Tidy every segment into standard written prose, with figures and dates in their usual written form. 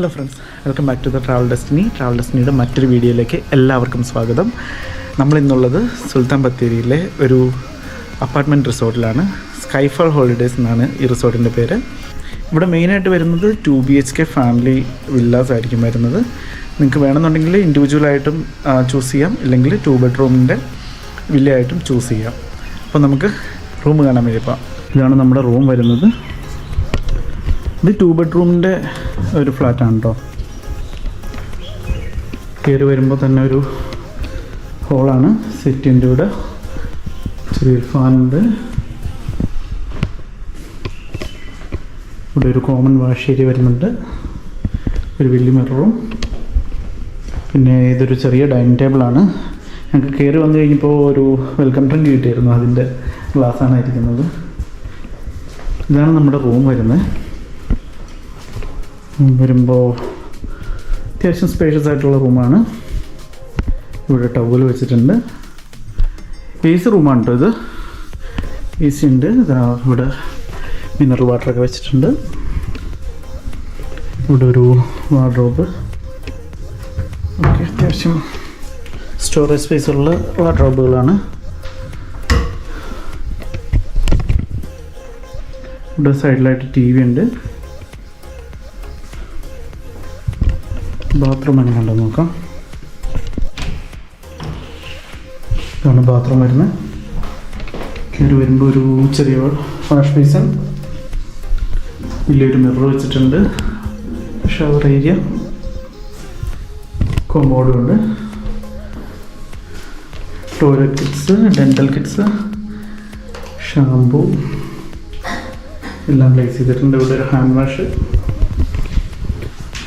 Hello friends, welcome back to the travel ഡെസ്റ്റിനിയുടെ മറ്റൊരു വീഡിയോയിലേക്ക് എല്ലാവർക്കും സ്വാഗതം. നമ്മളിന്നുള്ളത് സുൽത്താൻ ബത്തേരിയിലെ ഒരു അപ്പാർട്ട്മെൻറ്റ് റിസോർട്ടിലാണ്. സ്കൈഫാൾ ഹോളിഡേയ്സ് എന്നാണ് ഈ റിസോർട്ടിൻ്റെ പേര്. ഇവിടെ മെയിനായിട്ട് വരുന്നത് 2 BHK ഫാമിലി വില്ലാസ് ആയിരിക്കും വരുന്നത്. നിങ്ങൾക്ക് വേണമെന്നുണ്ടെങ്കിൽ ഇൻഡിവിജ്വലായിട്ടും ചൂസ് ചെയ്യാം, ഇല്ലെങ്കിൽ 2 ബെഡ്റൂമിൻ്റെ വില്ലയായിട്ടും ചൂസ് ചെയ്യാം. അപ്പോൾ നമുക്ക് റൂം കാണാൻ വേണ്ടി പോകാം. ഇതാണ് നമ്മുടെ റൂം വരുന്നത്. ഇത് 2 ബെഡ്റൂമിൻ്റെ ഒരു ഫ്ലാറ്റാണ് കേട്ടോ. കയറി വരുമ്പോൾ തന്നെ ഒരു ഹോളാണ്. സെറ്റിൻ്റെ ഇവിടെ ചെറിയൊരു ഫാനുണ്ട്. ഇവിടെ ഒരു കോമൺ വാഷ് ഏരിയ വരുന്നുണ്ട്, ഒരു വലിയ മിററും. പിന്നെ ഇതൊരു ചെറിയ ഡൈനിങ് ടേബിളാണ്. ഞങ്ങൾക്ക് കയറി വന്നു കഴിഞ്ഞപ്പോൾ ഒരു വെൽക്കം ഡ്രിങ്ക് കിട്ടിയിരുന്നു, അതിൻ്റെ ഗ്ലാസ്സാണ് ഇരിക്കുന്നത്. ഇതാണ് നമ്മുടെ റൂം വരുന്നത്. വരുമ്പോൾ അത്യാവശ്യം സ്പേഷ്യസ് ആയിട്ടുള്ള റൂമാണ്. ഇവിടെ ടവൽ വെച്ചിട്ടുണ്ട്. AC റൂമാണ് കേട്ടോ ഇത്. AC ഉണ്ട്. ഇവിടെ മിനറൽ വാട്ടറൊക്കെ വെച്ചിട്ടുണ്ട്. ഇവിടെ ഒരു വാർഡ്രോബ്. ഓക്കെ, അത്യാവശ്യം സ്റ്റോറേജ് സ്പേസ് ഉള്ള വാർഡ്രോബുകളാണ്. ഇവിടെ സൈഡിലായിട്ട് TV ഉണ്ട്. ബാത്റൂം എങ്ങനെ ഉണ്ടെന്ന് നോക്കാം. ഇതാണ് ബാത്റൂം വരുന്നത്. കയറി വരുമ്പോൾ ഒരു ചെറിയ വാഷ് ബേസിൻ, വലിയൊരു മിറർ വെച്ചിട്ടുണ്ട്, ഷവർ ഏരിയ, കൊമോഡും ഉണ്ട്, toilet kits, dental kits, shampoo എല്ലാം പ്ലേസ് ചെയ്തിട്ടുണ്ട്. ഇവിടെ ഒരു ഹാൻഡ് വാഷ്.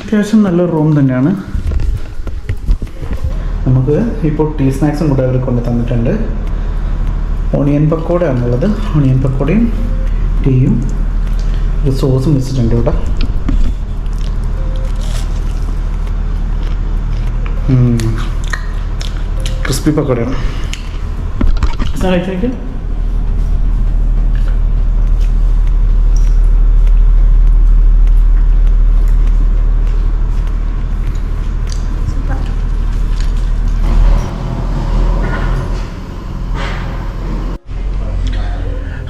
അത്യാവശ്യം നല്ലൊരു റൂം തന്നെയാണ്. നമുക്ക് ഇപ്പോൾ ടീ സ്നാക്സും കൂടെ അവർ കൊണ്ട് തന്നിട്ടുണ്ട്. ഓണിയൻ പക്കോടയാണുള്ളത്. ഓണിയൻ പക്കോടയും ടീയും ഒരു സോസും വെച്ചിട്ടുണ്ട് ഇവിടെ. ക്രിസ്പി പക്കോടയാണ്. കഴിച്ചേക്ക്.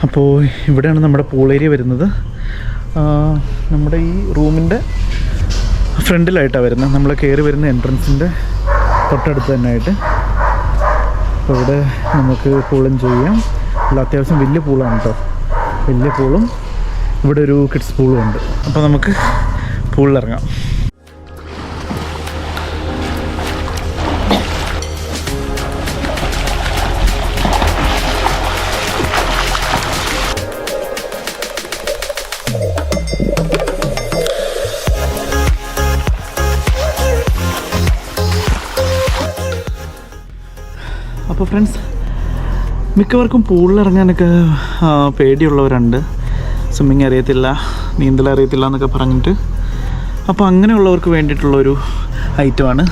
അപ്പോൾ ഇവിടെയാണ് നമ്മുടെ പൂൾ ഏരിയ വരുന്നത്. നമ്മുടെ ഈ റൂമിൻ്റെ ഫ്രണ്ടിലായിട്ടാണ് വരുന്നത്. നമ്മൾ കയറി വരുന്ന എൻട്രൻസിൻ്റെ തൊട്ടടുത്ത് തന്നെ ആയിട്ട്. അപ്പോൾ ഇവിടെ നമുക്ക് പൂൾ എൻജോയ് ചെയ്യാം. ഉള്ള അത്യാവശ്യം വലിയ പൂളാണ് കേട്ടോ. വലിയ പൂളും ഇവിടെ ഒരു കിഡ്സ് പൂളും ഉണ്ട്. അപ്പോൾ നമുക്ക് പൂളിലിറങ്ങാം. അപ്പോൾ ഫ്രണ്ട്സ്, മിക്കവർക്കും പൂളിലിറങ്ങാനൊക്കെ പേടിയുള്ളവരുണ്ട്. സ്വിമ്മിങ് അറിയത്തില്ല, നീന്തൽ അറിയത്തില്ല എന്നൊക്കെ പറഞ്ഞിട്ട്. അപ്പോൾ അങ്ങനെയുള്ളവർക്ക് വേണ്ടിയിട്ടുള്ളൊരു ഐറ്റമാണ്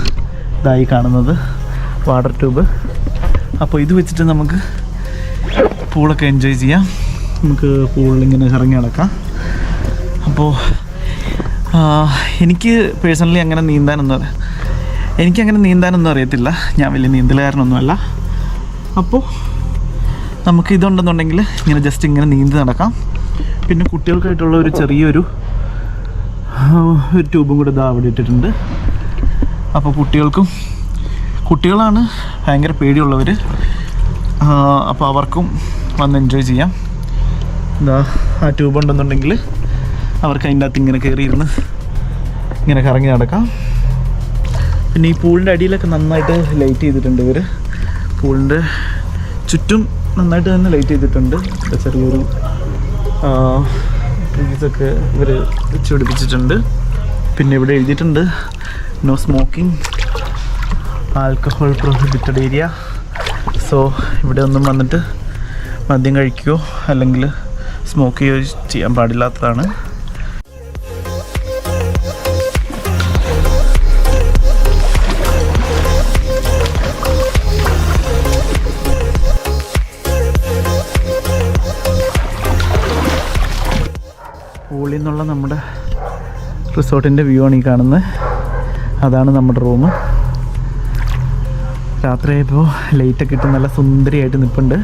ഇതായി കാണുന്നത്, വാട്ടർ ട്യൂബ്. അപ്പോൾ ഇത് വെച്ചിട്ട് നമുക്ക് പൂളൊക്കെ എൻജോയ് ചെയ്യാം. നമുക്ക് പൂളിലിങ്ങനെ ഇറങ്ങി നടക്കാം. അപ്പോൾ എനിക്ക് പേഴ്സണലി എനിക്കങ്ങനെ നീന്താനൊന്നും അറിയത്തില്ല. ഞാൻ വലിയ നീന്തലുകാരനൊന്നുമല്ല. അപ്പോൾ നമുക്ക് ഇതുണ്ടെന്നുണ്ടെങ്കിൽ ഇങ്ങനെ ജസ്റ്റ് ഇങ്ങനെ നീന്തി നടക്കാം. പിന്നെ കുട്ടികൾക്കായിട്ടുള്ള ഒരു ചെറിയൊരു ട്യൂബും കൂടെ ഇതാ അവിടെ ഇട്ടിട്ടുണ്ട്. അപ്പോൾ കുട്ടികളാണ് ഭയങ്കര പേടിയുള്ളവർ. അപ്പോൾ അവർക്കും വന്ന് എൻജോയ് ചെയ്യാം. എന്താ ആ ട്യൂബ് ഉണ്ടെന്നുണ്ടെങ്കിൽ അവർക്ക് അതിൻ്റെ അകത്ത് ഇങ്ങനെ കയറിയിരുന്ന് ഇങ്ങനെ കറങ്ങി നടക്കാം. പിന്നെ ഈ പൂളിൻ്റെ അടിയിലൊക്കെ നന്നായിട്ട് ലൈറ്റ് ചെയ്തിട്ടുണ്ട് ഇവർ. പൂളിൻ്റെ ചുറ്റും നന്നായിട്ട് തന്നെ ലൈറ്റ് ചെയ്തിട്ടുണ്ട്. ചെറിയൊരു ട്രീസൊക്കെ ഇവർ വെച്ച് പിടിപ്പിച്ചിട്ടുണ്ട്. പിന്നെ ഇവിടെ എഴുതിയിട്ടുണ്ട് no smoking, alcohol prohibited area. So ഇവിടെ ഒന്നും വന്നിട്ട് മദ്യം കഴിക്കുകയോ അല്ലെങ്കിൽ സ്മോക്ക് ചെയ്യുകയോ ചെയ്യാൻ പാടില്ലാത്തതാണ്. പൂളിൽ നിന്നുള്ള നമ്മുടെ റിസോർട്ടിൻ്റെ വ്യൂ ആണ് ഈ കാണുന്നത്. അതാണ് നമ്മുടെ റൂം. രാത്രിയായപ്പോൾ ലൈറ്റൊക്കെ ഇട്ട് നല്ല സുന്ദരിയായിട്ട് നിൽപ്പുണ്ട്.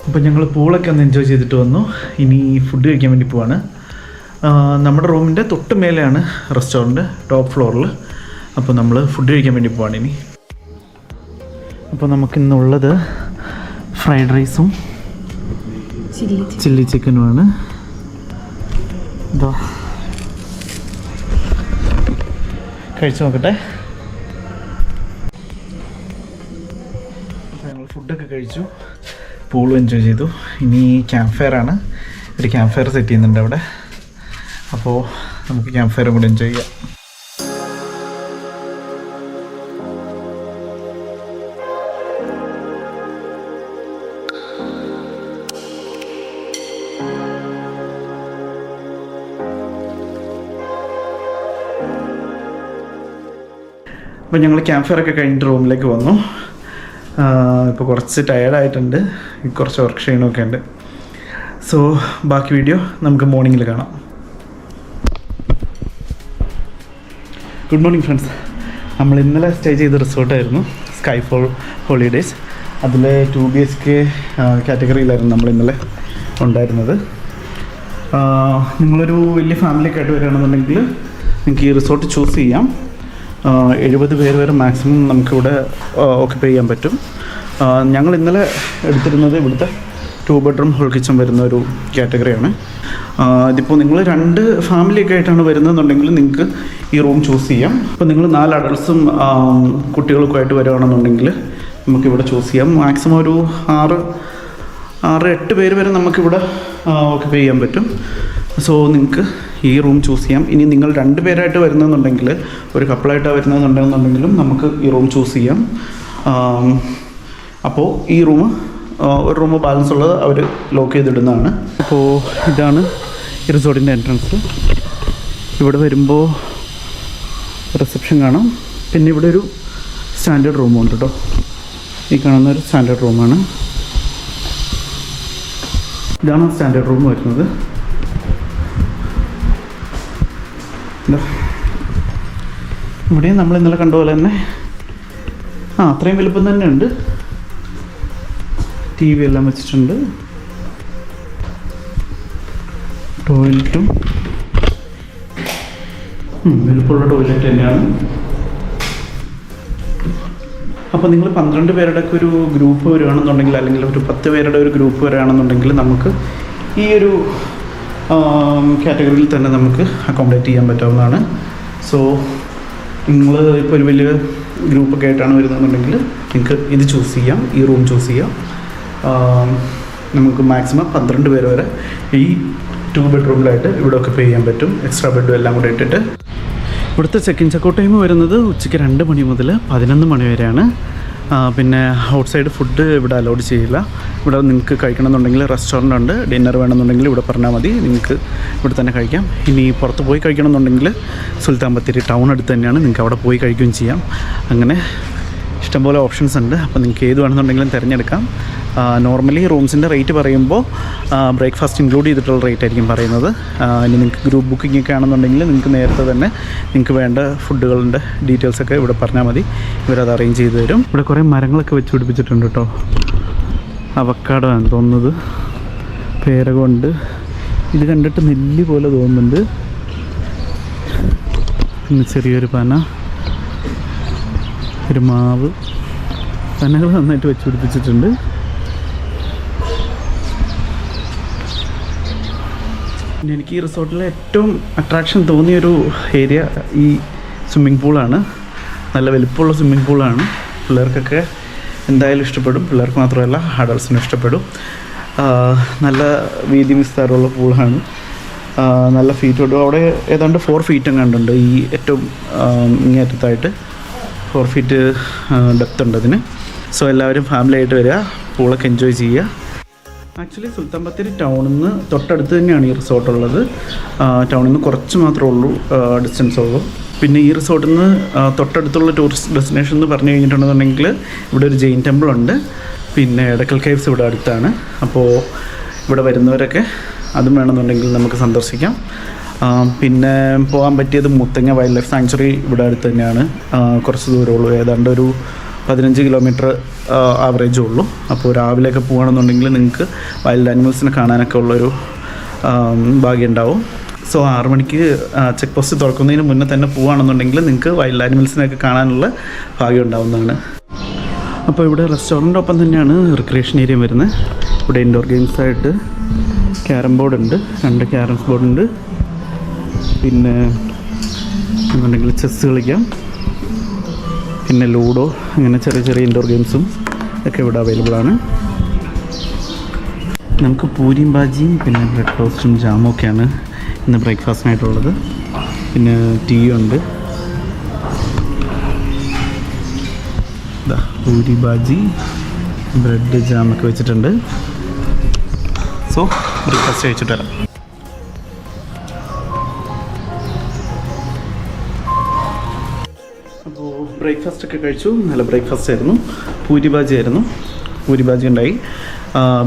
അപ്പോൾ ഞങ്ങൾ പൂളൊക്കെ ഒന്ന് എൻജോയ് ചെയ്തിട്ട് വന്നു. ഇനി ഫുഡ് കഴിക്കാൻ വേണ്ടി പോവാണ്. നമ്മുടെ റൂമിൻ്റെ തൊട്ട് മേലെയാണ് റെസ്റ്റോറൻറ്റ്, ടോപ്പ് ഫ്ലോറിൽ. അപ്പോൾ നമ്മൾ ഫുഡ് കഴിക്കാൻ വേണ്ടി പോവാണ് ഇനി. അപ്പോൾ നമുക്കിന്നുള്ളത് ഫ്രൈഡ് റൈസും ചില്ലി ചിക്കനുമാണ്. ഇതോ കഴിച്ചു നോക്കട്ടെ. അപ്പോൾ ഞങ്ങൾ ഫുഡൊക്കെ കഴിച്ചു, പൂളും എൻജോയ് ചെയ്തു. ഇനി ക്യാമ്പ് ഫയറാണ്. ഒരു ക്യാമ്പ് ഫയർ സെറ്റ് ചെയ്യുന്നുണ്ട് അവിടെ. അപ്പോൾ നമുക്ക് ക്യാമ്പ് ഫയറും കൂടെ എൻജോയ് ചെയ്യാം. അപ്പോൾ ഞങ്ങൾ ക്യാമ്പ് ഫയറൊക്കെ കഴിഞ്ഞിട്ട് റൂമിലേക്ക് വന്നു. ഇപ്പോൾ കുറച്ച് ടയേർഡായിട്ടുണ്ട്, കുറച്ച് വർക്ക് ക്ഷീണമൊക്കെ ഉണ്ട്. സോ ബാക്കി വീഡിയോ നമുക്ക് മോർണിംഗിൽ കാണാം. Good morning friends. നമ്മൾ ഇന്നലെ സ്റ്റേ ചെയ്ത റിസോർട്ടായിരുന്നു സ്കൈഫോൾ ഹോളിഡേയ്സ്. അതിൽ 2 BHK കാറ്റഗറിയിലായിരുന്നു നമ്മൾ ഇന്നലെ ഉണ്ടായിരുന്നത്. നിങ്ങളൊരു വലിയ ഫാമിലിയൊക്കെ ആയിട്ട് വരികയാണെന്നുണ്ടെങ്കിൽ നിങ്ങൾക്ക് ഈ റിസോർട്ട് ചൂസ് ചെയ്യാം. 70 പേര് വരെ മാക്സിമം നമുക്കിവിടെ ഓക്യുപ്പൈ ചെയ്യാൻ പറ്റും. ഞങ്ങൾ ഇന്നലെ എടുത്തിരുന്നത് ഇവിടുത്തെ 2 ബെഡ്റൂം ഹോൾ കിച്ചൺ വരുന്ന ഒരു കാറ്റഗറിയാണ്. ഇതിപ്പോൾ നിങ്ങൾ 2 ഫാമിലിയൊക്കെ ആയിട്ടാണ് വരുന്നതെന്നുണ്ടെങ്കിൽ നിങ്ങൾക്ക് ഈ റൂം ചൂസ് ചെയ്യാം. ഇപ്പോൾ നിങ്ങൾ 4 അഡൾട്ട്സും കുട്ടികൾക്കും ആയിട്ട് വരികയാണെന്നുണ്ടെങ്കിൽ നമുക്കിവിടെ ചൂസ് ചെയ്യാം. മാക്സിമം ഒരു 6-8 പേര് വരെ നമുക്കിവിടെ ഓക്യുപ്പൈ ചെയ്യാൻ പറ്റും. സോ നിങ്ങൾക്ക് ഈ റൂം ചൂസ് ചെയ്യാം. ഇനി നിങ്ങൾ 2 പേരായിട്ട് വരുന്നതെന്നുണ്ടെങ്കിൽ, ഒരു കപ്പിളായിട്ടാണ് വരുന്നതെന്നുണ്ടെന്നുണ്ടെങ്കിലും നമുക്ക് ഈ റൂം ചൂസ് ചെയ്യാം. അപ്പോൾ ഈ ഒരു റൂം ബാലൻസ് ഉള്ളത് അവർ ലോക്ക് ചെയ്തിടുന്നതാണ്. അപ്പോൾ ഇതാണ് ഈ റിസോർട്ടിൻ്റെ എൻട്രൻസ്. ഇവിടെ വരുമ്പോൾ റിസപ്ഷൻ കാണാം. പിന്നെ ഇവിടെ ഒരു സ്റ്റാൻഡേർഡ് റൂമുണ്ട് കേട്ടോ. ഈ കാണുന്ന ഒരു സ്റ്റാൻഡേർഡ് റൂമാണ്. ഇതാണ് സ്റ്റാൻഡേർഡ് റൂം വരുന്നത്. ഇവിടെ നമ്മൾ ഇന്നലെ കണ്ട പോലെ തന്നെ അത്രയും വലുപ്പം തന്നെ ഉണ്ട്. TV എല്ലാം വെച്ചിട്ടുണ്ട്. ടോയ്ലറ്റും വലുപ്പമുള്ള ടോയ്ലറ്റ് തന്നെയാണ്. അപ്പോൾ നിങ്ങൾ 12 പേരുടെ ഒക്കെ ഒരു ഗ്രൂപ്പ് വരികയാണെന്നുണ്ടെങ്കിൽ, അല്ലെങ്കിൽ ഒരു 10 പേരുടെ ഒരു ഗ്രൂപ്പ് വരികയാണെന്നുണ്ടെങ്കിൽ നമുക്ക് ഈ ഒരു കാറ്റഗറിയിൽ തന്നെ നമുക്ക് അക്കോമഡേറ്റ് ചെയ്യാൻ പറ്റാവുന്നതാണ്. സോ നിങ്ങൾ ഇപ്പോൾ ഒരു വലിയ ഗ്രൂപ്പൊക്കെ ആയിട്ടാണ് വരുന്നതെന്നുണ്ടെങ്കിൽ നിങ്ങൾക്ക് ഇത് ചൂസ് ചെയ്യാം, ഈ റൂം ചൂസ് ചെയ്യാം. നമുക്ക് മാക്സിമം 12 പേര് വരെ ഈ 2 ബെഡ്റൂമിലായിട്ട് ഇവിടെ ഒക്കെ പേ ചെയ്യാൻ പറ്റും. എക്സ്ട്രാ ബെഡും എല്ലാം കൂടെ ഇട്ടിട്ട്. ഇവിടുത്തെ ചെക്കൗട്ട് ടൈം വരുന്നത് ഉച്ചയ്ക്ക് 2 മണി മുതൽ 11 മണി വരെയാണ്. പിന്നെ ഔട്ട്സൈഡ് ഫുഡ് ഇവിടെ അലൗഡ് ചെയ്യില്ല. ഇവിടെ നിങ്ങൾക്ക് കഴിക്കണമെന്നുണ്ടെങ്കിൽ റെസ്റ്റോറൻ്റ് ഉണ്ട്. ഡിന്നർ വേണമെന്നുണ്ടെങ്കിൽ ഇവിടെ പറഞ്ഞാൽ മതി, നിങ്ങൾക്ക് ഇവിടെ തന്നെ കഴിക്കാം. ഇനി പുറത്ത് പോയി കഴിക്കണമെന്നുണ്ടെങ്കിൽ സുൽത്താൻ ബത്തേരി ടൗൺ അടുത്ത് തന്നെയാണ്, നിങ്ങൾക്ക് അവിടെ പോയി കഴിക്കുകയും ചെയ്യാം. അങ്ങനെ ഇഷ്ടംപോലെ ഓപ്ഷൻസ് ഉണ്ട്. അപ്പോൾ നിങ്ങൾക്ക് ഏത് വേണമെന്നുണ്ടെങ്കിലും തിരഞ്ഞെടുക്കാം. നോർമലി റൂംസിൻ്റെ റേറ്റ് പറയുമ്പോൾ ബ്രേക്ക്ഫാസ്റ്റ് ഇൻക്ലൂഡ് ചെയ്തിട്ടുള്ള റേറ്റ് ആയിരിക്കും പറയുന്നത്. ഇനി നിങ്ങൾക്ക് ഗ്രൂപ്പ് ബുക്കിംഗ് ഒക്കെ ആണെന്നുണ്ടെങ്കിൽ നിങ്ങൾക്ക് നേരത്തെ തന്നെ നിങ്ങൾക്ക് വേണ്ട ഫുഡുകളുടെ ഡീറ്റെയിൽസൊക്കെ ഇവിടെ പറഞ്ഞാൽ മതി, ഇവരത് അറേഞ്ച് ചെയ്ത് തരും. ഇവിടെ കുറേ മരങ്ങളൊക്കെ വെച്ച് പിടിപ്പിച്ചിട്ടുണ്ട് കേട്ടോ. അവക്കാഡോ ആണ് തോന്നുന്നത്, പേരകമുണ്ട്. ഇത് കണ്ടിട്ട് നെല്ലി പോലെ തോന്നുന്നുണ്ട്. പിന്നെ ചെറിയൊരു പന, ഒരു മാവ്, പനകൾ നന്നായിട്ട് വെച്ച് പിടിപ്പിച്ചിട്ടുണ്ട്. പിന്നെ എനിക്ക് ഈ റിസോർട്ടിലെ ഏറ്റവും അട്രാക്ഷൻ തോന്നിയൊരു ഏരിയ ഈ സ്വിമ്മിംഗ് പൂളാണ്. നല്ല വലിപ്പമുള്ള സ്വിമ്മിംഗ് പൂളാണ്. പിള്ളേർക്കൊക്കെ എന്തായാലും ഇഷ്ടപ്പെടും. പിള്ളേർക്ക് മാത്രമല്ല അഡൾട്ട്സിനും ഇഷ്ടപ്പെടും. നല്ല വീതി വിസ്താരമുള്ള പൂളാണ്. നല്ല ഫീറ്റ് തൊട്ട് അവിടെ ഏതാണ്ട് 4 ഫീറ്റ് കണ്ടുണ്ട്. ഈ ഏറ്റവും ഇങ്ങേറ്റത്തായിട്ട് 4 ഫീറ്റ് ഡെപ്ത് ഉണ്ട് അതിന്. സോ എല്ലാവരും ഫാമിലി ആയിട്ട് വരിക, പൂളൊക്കെ എൻജോയ് ചെയ്യുക. ആക്ച്വലി സുൽത്താൻ ബത്തേരി ടൗണിൽ നിന്ന് തൊട്ടടുത്ത് തന്നെയാണ് ഈ റിസോർട്ടുള്ളത്. ടൗണിൽ നിന്ന് കുറച്ച് മാത്രമേ ഉള്ളൂ ഡിസ്റ്റൻസ് ഉള്ളൂ. പിന്നെ ഈ റിസോർട്ടിൽ നിന്ന് തൊട്ടടുത്തുള്ള ടൂറിസ്റ്റ് ഡെസ്റ്റിനേഷൻ എന്ന് പറഞ്ഞു കഴിഞ്ഞിട്ടുണ്ടെന്നുണ്ടെങ്കിൽ ഇവിടെ ഒരു ജെയിൻ ടെമ്പിൾ ഉണ്ട്, പിന്നെ എടക്കൽ കേവ്സ് ഇവിടെ അടുത്താണ്. അപ്പോൾ ഇവിടെ വരുന്നവരൊക്കെ അതും വേണമെന്നുണ്ടെങ്കിൽ നമുക്ക് സന്ദർശിക്കാം. പിന്നെ പോകാൻ പറ്റിയത് മുത്തങ്ങ വൈൽഡ് ലൈഫ് സാങ്ച്വറി ഇവിടെ അടുത്ത് തന്നെയാണ്. കുറച്ച് ദൂരമുള്ളൂ, ഏതാണ്ട് ഒരു 15 കിലോമീറ്റർ ആവറേജേ ഉള്ളൂ. അപ്പോൾ രാവിലെയൊക്കെ പോകുകയാണെന്നുണ്ടെങ്കിൽ നിങ്ങൾക്ക് വൈൽഡ് ആനിമൽസിനെ കാണാനൊക്കെ ഉള്ളൊരു ഭാഗ്യം ഉണ്ടാവും. സോ 6 മണിക്ക് ചെക്ക് പോസ്റ്റ് തുറക്കുന്നതിന് മുന്നേ തന്നെ പോവുകയാണെന്നുണ്ടെങ്കിൽ നിങ്ങൾക്ക് വൈൽഡ് ആനിമൽസിനെയൊക്കെ കാണാനുള്ള ഭാഗ്യം ഉണ്ടാവുന്നതാണ്. അപ്പോൾ ഇവിടെ റെസ്റ്റോറൻറ്റിൻ്റെ ഒപ്പം തന്നെയാണ് റിക്രിയേഷൻ ഏരിയ വരുന്നത്. ഇവിടെ ഇൻഡോർ ഗെയിംസായിട്ട് ക്യാരം ബോർഡുണ്ട്, 2 ക്യാരംസ് ബോർഡുണ്ട്. പിന്നെ എന്നുണ്ടെങ്കിൽ ചെസ്സ് കളിക്കാം, പിന്നെ ലൂഡോ, അങ്ങനെ ചെറിയ ചെറിയ ഇൻഡോർ ഗെയിംസും ഒക്കെ ഇവിടെ അവൈലബിളാണ്. നമുക്ക് പൂരിയും ബാജിയും പിന്നെ ബ്രെഡ് ടോസ്റ്റും ജാമും ഒക്കെയാണ് ഇന്ന് ബ്രേക്ക്ഫാസ്റ്റിനായിട്ടുള്ളത്. പിന്നെ ടീ ഉണ്ട്. പൂരി ബാജി ബ്രെഡ് ജാമൊക്കെ വെച്ചിട്ടുണ്ട്. സോ ബ്രേക്ക്ഫാസ്റ്റ് കഴിച്ചിട്ട് വരാം. അപ്പോൾ ബ്രേക്ക്ഫാസ്റ്റൊക്കെ കഴിച്ചു. നല്ല ബ്രേക്ക്ഫാസ്റ്റ് ആയിരുന്നു. പൂരി ബാജി ആയിരുന്നു. പൂരി ബാജി ഉണ്ടായി,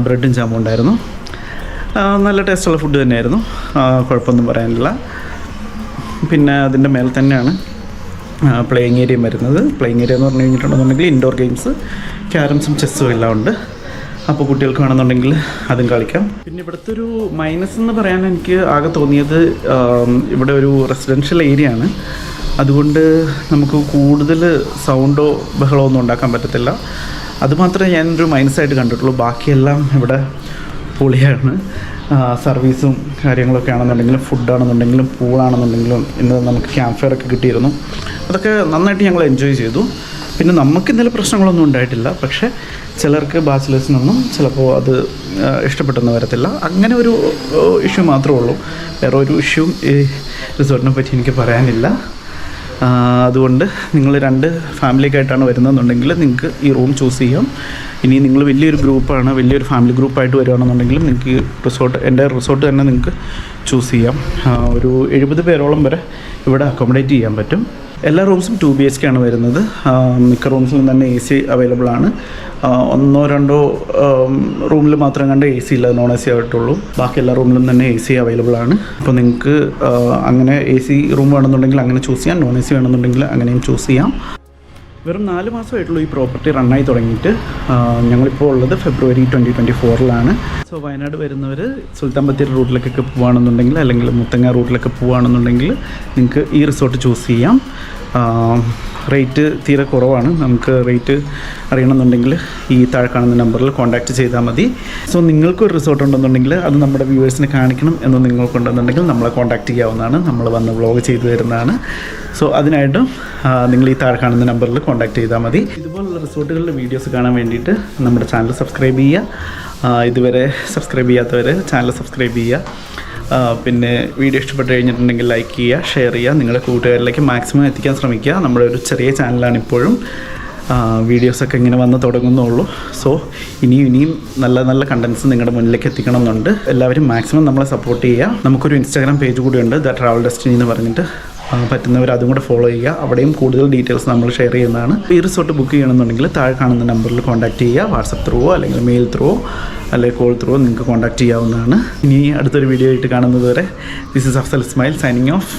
ബ്രെഡും ജാമും ഉണ്ടായിരുന്നു. നല്ല ടേസ്റ്റുള്ള ഫുഡ് തന്നെയായിരുന്നു, കുഴപ്പമൊന്നും പറയാനില്ല. പിന്നെ അതിൻ്റെ മേലെ തന്നെയാണ് പ്ലേയിങ് ഏരിയയും വരുന്നത്. പ്ലേയിങ് ഏരിയ എന്ന് പറഞ്ഞു കഴിഞ്ഞിട്ടുണ്ടെന്നുണ്ടെങ്കിൽ ഇൻഡോർ ഗെയിംസ്, ക്യാരംസും ചെസ്സും എല്ലാം ഉണ്ട്. അപ്പോൾ കുട്ടികൾക്ക് വേണമെന്നുണ്ടെങ്കിൽ അതും കളിക്കാം. പിന്നെ ഇവിടുത്തെ ഒരു മൈനസ് എന്ന് പറയാൻ എനിക്ക് ആകെ തോന്നിയത്, ഇവിടെ ഒരു റെസിഡൻഷ്യൽ ഏരിയ ആണ്. അതുകൊണ്ട് നമുക്ക് കൂടുതൽ സൗണ്ടോ ബഹളമോ ഒന്നും ഉണ്ടാക്കാൻ പറ്റത്തില്ല. അതുമാത്രമേ ഞാനൊരു മൈനസായിട്ട് കണ്ടിട്ടുള്ളൂ. ബാക്കിയെല്ലാം ഇവിടെ പൊളിയാണ്. സർവീസും കാര്യങ്ങളൊക്കെ ആണെന്നുണ്ടെങ്കിലും, ഫുഡാണെന്നുണ്ടെങ്കിലും, പൂളാണെന്നുണ്ടെങ്കിലും, ഇന്ന് നമുക്ക് ക്യാമ്പ് ഫയർ ഒക്കെ കിട്ടിയിരുന്നു. അതൊക്കെ നന്നായിട്ട് ഞങ്ങൾ എൻജോയ് ചെയ്തു. പിന്നെ നമുക്ക് ഇന്നലെ പ്രശ്നങ്ങളൊന്നും ഉണ്ടായിട്ടില്ല. പക്ഷേ ചിലർക്ക് ബാച്ചിലേഴ്സിനൊന്നും ചിലപ്പോൾ അത് ഇഷ്ടപ്പെട്ടെന്ന് വരത്തില്ല. അങ്ങനെ ഒരു ഇഷ്യൂ മാത്രമേ ഉള്ളൂ. വേറെ ഒരു ഇഷ്യൂ ഈ റിസോർട്ടിനെ പറ്റി എനിക്ക് പറയാനില്ല. അതുകൊണ്ട് നിങ്ങൾ 2 ഫാമിലിക്കായിട്ടാണ് വരുന്നതെന്നുണ്ടെങ്കിൽ നിങ്ങൾക്ക് ഈ റൂം ചൂസ് ചെയ്യാം. ഇനി നിങ്ങൾ വലിയൊരു ഗ്രൂപ്പാണ്, വലിയൊരു ഫാമിലി ഗ്രൂപ്പായിട്ട് വരുവാണെന്നുണ്ടെങ്കിൽ നിങ്ങൾക്ക് എൻ്റെ റിസോർട്ട് തന്നെ നിങ്ങൾക്ക് ചൂസ് ചെയ്യാം. ഒരു 70 പേരോളം വരെ ഇവിടെ അക്കോമഡേറ്റ് ചെയ്യാൻ പറ്റും. എല്ലാ റൂംസും 2 BHK ആണ് വരുന്നത്. മിക്ക റൂംസിലും തന്നെ AC അവൈലബിൾ ആണ്. 1-2 റൂമിൽ മാത്രം കണ്ട് AC ഇല്ല, നോൺ AC ആയിട്ടുള്ളൂ. ബാക്കി എല്ലാ റൂമിലും തന്നെ AC അവൈലബിൾ ആണ്. അപ്പോൾ നിങ്ങൾക്ക് അങ്ങനെ AC റൂം വേണമെന്നുണ്ടെങ്കിൽ അങ്ങനെ ചൂസ് ചെയ്യാം, നോൺ AC വേണമെന്നുണ്ടെങ്കിൽ അങ്ങനെയും ചൂസ് ചെയ്യാം. വെറും 4 മാസമായിട്ടുള്ളൂ ഈ പ്രോപ്പർട്ടി റണ്ണായി തുടങ്ങിയിട്ട്. ഞങ്ങളിപ്പോൾ ഉള്ളത് ഫെബ്രുവരി 2024 സോ വയനാട് വരുന്നവർ സുൽത്താൻ ബത്തേരി റൂട്ടിലേക്കൊക്കെ പോകുകയാണെന്നുണ്ടെങ്കിൽ, അല്ലെങ്കിൽ മുത്തങ്ങ റൂട്ടിലൊക്കെ പോകുകയാണെന്നുണ്ടെങ്കിൽ നിങ്ങൾക്ക് ഈ റിസോർട്ട് ചൂസ് ചെയ്യാം. റേറ്റ് തീരെ കുറവാണ്. നമുക്ക് റേറ്റ് അറിയണമെന്നുണ്ടെങ്കിൽ ഈ താഴെ കാണുന്ന നമ്പറിൽ കോൺടാക്റ്റ് ചെയ്താൽ മതി. സോ നിങ്ങൾക്കൊരു റിസോർട്ട് ഉണ്ടെന്നുണ്ടെങ്കിൽ അത് നമ്മുടെ വ്യൂവേഴ്സിനെ കാണിക്കണം എന്ന് നിങ്ങൾക്കുണ്ടെന്നുണ്ടെങ്കിൽ നമ്മളെ കോൺടാക്റ്റ് ചെയ്യാവുന്നതാണ്. നമ്മൾ വന്ന് വ്ളോഗ് ചെയ്തു തരുന്നതാണ്. സോ അതിനായിട്ടും നിങ്ങൾ ഈ താഴെ കാണുന്ന നമ്പറിൽ കോൺടാക്റ്റ് ചെയ്താൽ മതി. ഇതുപോലുള്ള റിസോർട്ടുകളുടെ വീഡിയോസ് കാണാൻ വേണ്ടിയിട്ട് നമ്മുടെ ചാനൽ സബ്സ്ക്രൈബ് ചെയ്യുക. ഇതുവരെ സബ്സ്ക്രൈബ് ചെയ്യാത്തവർ ചാനൽ സബ്സ്ക്രൈബ് ചെയ്യുക. പിന്നെ വീഡിയോ ഇഷ്ടപ്പെട്ട് കഴിഞ്ഞിട്ടുണ്ടെങ്കിൽ ലൈക്ക് ചെയ്യുക, ഷെയർ ചെയ്യുക, നിങ്ങളുടെ കൂട്ടുകാരിലേക്ക് മാക്സിമം എത്തിക്കാൻ ശ്രമിക്കുക. നമ്മുടെ ഒരു ചെറിയ ചാനലാണ് ഇപ്പോഴും. വീഡിയോസൊക്കെ ഇങ്ങനെ വന്ന് തുടങ്ങുന്നുള്ളൂ. സോ ഇനിയും നല്ല നല്ല കണ്ടൻസ് നിങ്ങളുടെ മുന്നിലേക്ക് എത്തിക്കണമെന്നുണ്ട്. എല്ലാവരും മാക്സിമം നമ്മളെ സപ്പോർട്ട് ചെയ്യുക. നമുക്കൊരു ഇൻസ്റ്റാഗ്രാം പേജ് കൂടിയുണ്ട്, ദ ട്രാവൽ ഡെസ്റ്റിനി എന്ന് പറഞ്ഞിട്ട്. പറ്റുന്നവർ അതും കൂടെ ഫോളോ ചെയ്യുക. അവിടെയും കൂടുതൽ ഡീറ്റെയിൽസ് നമ്മൾ ഷെയർ ചെയ്യുന്നതാണ്. ഈ റിസോർട്ട് ബുക്ക് ചെയ്യണമെന്നുണ്ടെങ്കിൽ താഴെ കാണുന്ന നമ്പറിൽ കോൺടാക്റ്റ് ചെയ്യുക. വാട്സപ്പ് ത്രൂവോ അല്ലെങ്കിൽ മെയിൽ ത്രൂവോ അല്ലെങ്കിൽ കോൾ ത്രൂവോ നിങ്ങൾക്ക് കോൺടാക്റ്റ് ചെയ്യാവുന്നതാണ്. ഇനി അടുത്തൊരു വീഡിയോ ആയിട്ട് കാണുന്നത് വരെ this is Afzal Ismail signing of.